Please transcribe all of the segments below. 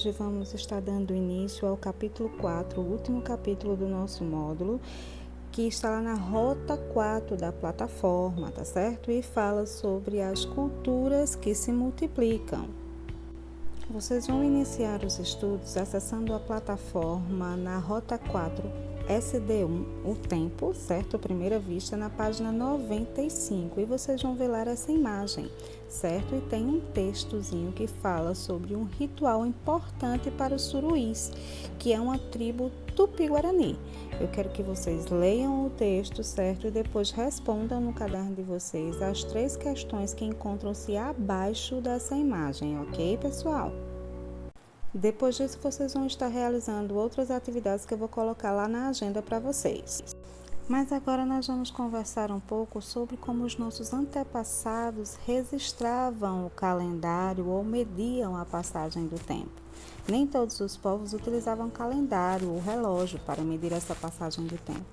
hoje vamos estar dando início ao capítulo 4, o último capítulo do nosso módulo, que está lá na rota 4 da plataforma, tá certo? E fala sobre as culturas que se multiplicam. Vocês vão iniciar os estudos acessando a plataforma na rota 4, SD1, o tempo, certo? Primeira vista, na página 95. E vocês vão ver lá essa imagem, certo? E tem um textozinho que fala sobre um ritual importante para os suruís, que é uma tribo tupi-guarani. Eu quero que vocês leiam o texto, certo? E depois respondam no caderno de vocês as 3 questões que encontram-se abaixo dessa imagem, ok, pessoal? Depois disso, vocês vão estar realizando outras atividades que eu vou colocar lá na agenda para vocês. Mas agora nós vamos conversar um pouco sobre como os nossos antepassados registravam o calendário ou mediam a passagem do tempo. Nem todos os povos utilizavam calendário ou relógio para medir essa passagem do tempo.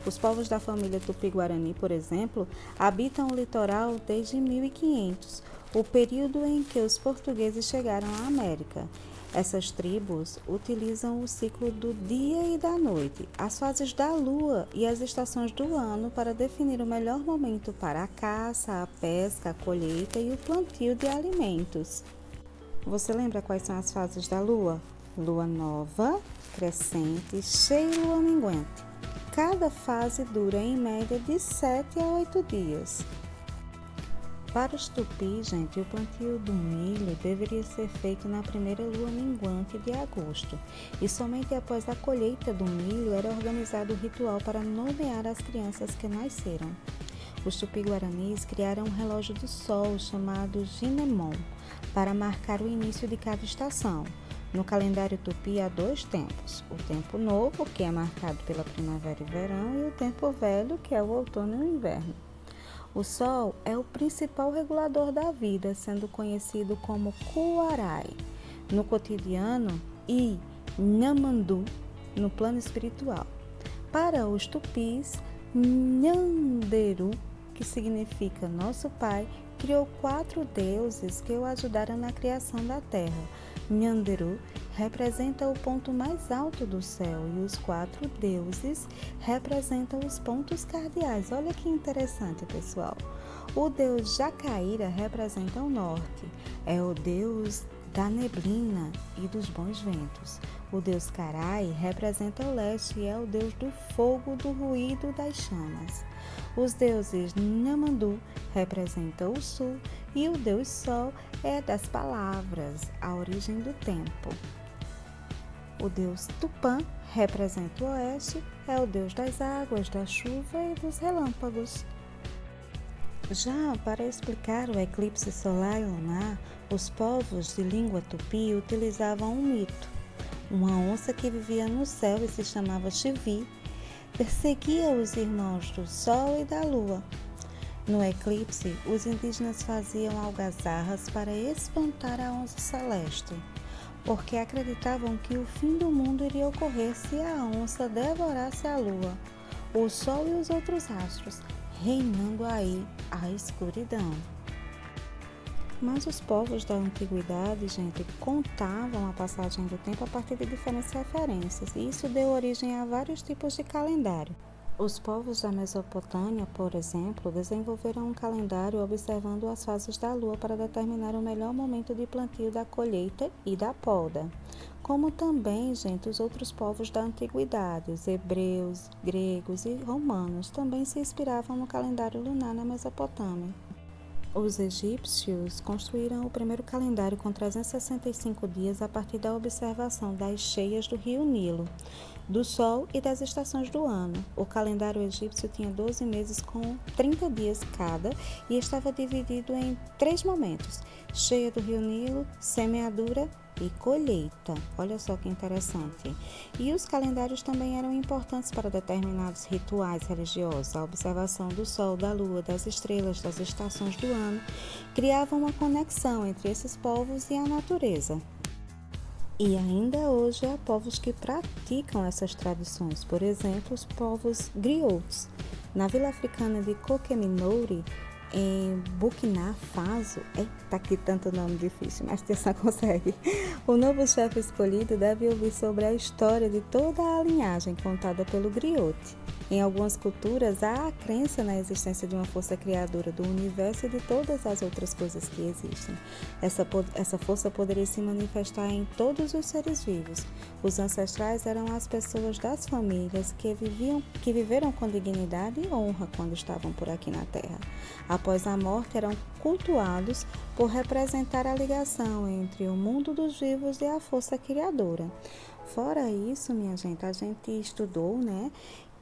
Os povos da família Tupi-Guarani, por exemplo, habitam o litoral desde 1500, o período em que os portugueses chegaram à América. Essas tribos utilizam o ciclo do dia e da noite, as fases da lua e as estações do ano para definir o melhor momento para a caça, a pesca, a colheita e o plantio de alimentos. Você lembra quais são as fases da lua? Lua nova, crescente, cheia e lua minguante. Cada fase dura em média de 7 a 8 dias. Para os tupis, gente, o plantio do milho deveria ser feito na primeira lua minguante de agosto, e somente após a colheita do milho era organizado o ritual para nomear as crianças que nasceram. Os tupi-guaranis criaram um relógio do sol chamado Ginemon para marcar o início de cada estação. No calendário tupi há 2 tempos, o tempo novo, que é marcado pela primavera e verão, e o tempo velho, que é o outono e o inverno. O Sol é o principal regulador da vida, sendo conhecido como Kuarai no cotidiano e Nhamandu no plano espiritual. Para os tupis, Nhanderu, que significa nosso pai, criou 4 deuses que o ajudaram na criação da terra. Nhanderu representa o ponto mais alto do céu e os 4 deuses representam os pontos cardeais. Olha que interessante, pessoal. O deus Jacaíra representa o norte, é o deus da neblina e dos bons ventos. O deus Carai representa o leste e é o deus do fogo, do ruído das chamas. Os deuses Nhamandu representam o sul e o deus Sol é das palavras, a origem do tempo. O deus Tupã representa o oeste, é o deus das águas, da chuva e dos relâmpagos. Já para explicar o eclipse solar e lunar, os povos de língua tupi utilizavam um mito. Uma onça que vivia no céu e se chamava Xivi perseguia os irmãos do Sol e da Lua. No eclipse, os indígenas faziam algazarras para espantar a onça celeste, porque acreditavam que o fim do mundo iria ocorrer se a onça devorasse a Lua, o Sol e os outros astros, reinando aí a escuridão. Mas os povos da antiguidade, gente, contavam a passagem do tempo a partir de diferentes referências, e isso deu origem a vários tipos de calendário. Os povos da Mesopotâmia, por exemplo, desenvolveram um calendário observando as fases da lua para determinar o melhor momento de plantio da colheita e da poda. Como também, gente, os outros povos da antiguidade, os hebreus, gregos e romanos, também se inspiravam no calendário lunar na Mesopotâmia. Os egípcios construíram o primeiro calendário com 365 dias a partir da observação das cheias do rio Nilo, do Sol e das estações do ano. O calendário egípcio tinha 12 meses com 30 dias cada e estava dividido em 3 momentos: cheia do rio Nilo, semeadura e colheita. Olha só que interessante. E os calendários também eram importantes para determinados rituais religiosos. A observação do sol, da lua, das estrelas, das estações do ano criava uma conexão entre esses povos e a natureza. E ainda hoje há povos que praticam essas tradições, por exemplo, os povos griots. Na vila africana de Kokeminouri, em Burkina Faso. Eita, que tanto nome difícil, mas Tia Sam consegue. O novo chefe escolhido deve ouvir sobre a história de toda a linhagem contada pelo griot. Em algumas culturas, há a crença na existência de uma força criadora do universo e de todas as outras coisas que existem. Essa força poderia se manifestar em todos os seres vivos. Os ancestrais eram as pessoas das famílias que viveram com dignidade e honra quando estavam por aqui na Terra. Após a morte, eram cultuados por representar a ligação entre o mundo dos vivos e a força criadora. Fora isso, minha gente, a gente estudou,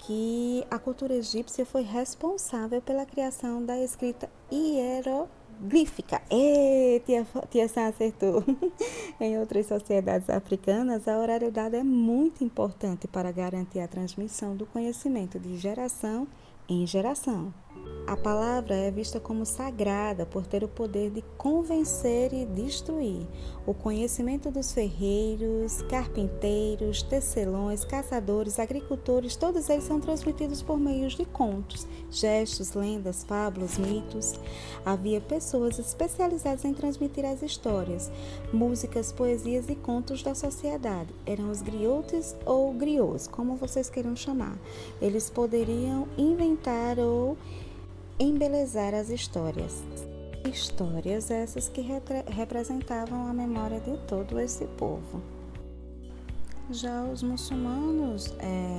que a cultura egípcia foi responsável pela criação da escrita hieroglífica. Tia Sam acertou. Em outras sociedades africanas, a oralidade é muito importante para garantir a transmissão do conhecimento de geração em geração. A palavra é vista como sagrada por ter o poder de convencer e destruir. O conhecimento dos ferreiros, carpinteiros, tecelões, caçadores, agricultores, todos eles são transmitidos por meio de contos, gestos, lendas, fábulas, mitos. Havia pessoas especializadas em transmitir as histórias, músicas, poesias e contos da sociedade. Eram os griotes ou griots, como vocês queiram chamar. Eles poderiam inventar ou embelezar as histórias. Histórias essas que representavam a memória de todo esse povo. Já os muçulmanos,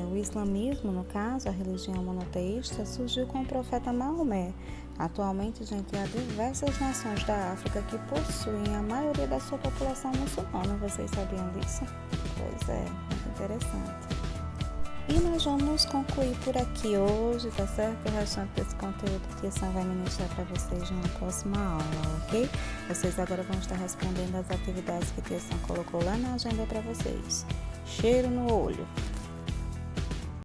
o islamismo, no caso, a religião monoteísta, surgiu com o profeta Maomé. Atualmente, gente, há diversas nações da África que possuem a maioria da sua população muçulmana. Vocês sabiam disso? Pois é, muito interessante. E nós vamos concluir por aqui hoje, tá certo? O restante desse conteúdo que a Tia Sam vai ministrar para vocês na próxima aula, ok? Vocês agora vão estar respondendo as atividades que a Tia Sam colocou lá na agenda para vocês. Cheiro no olho!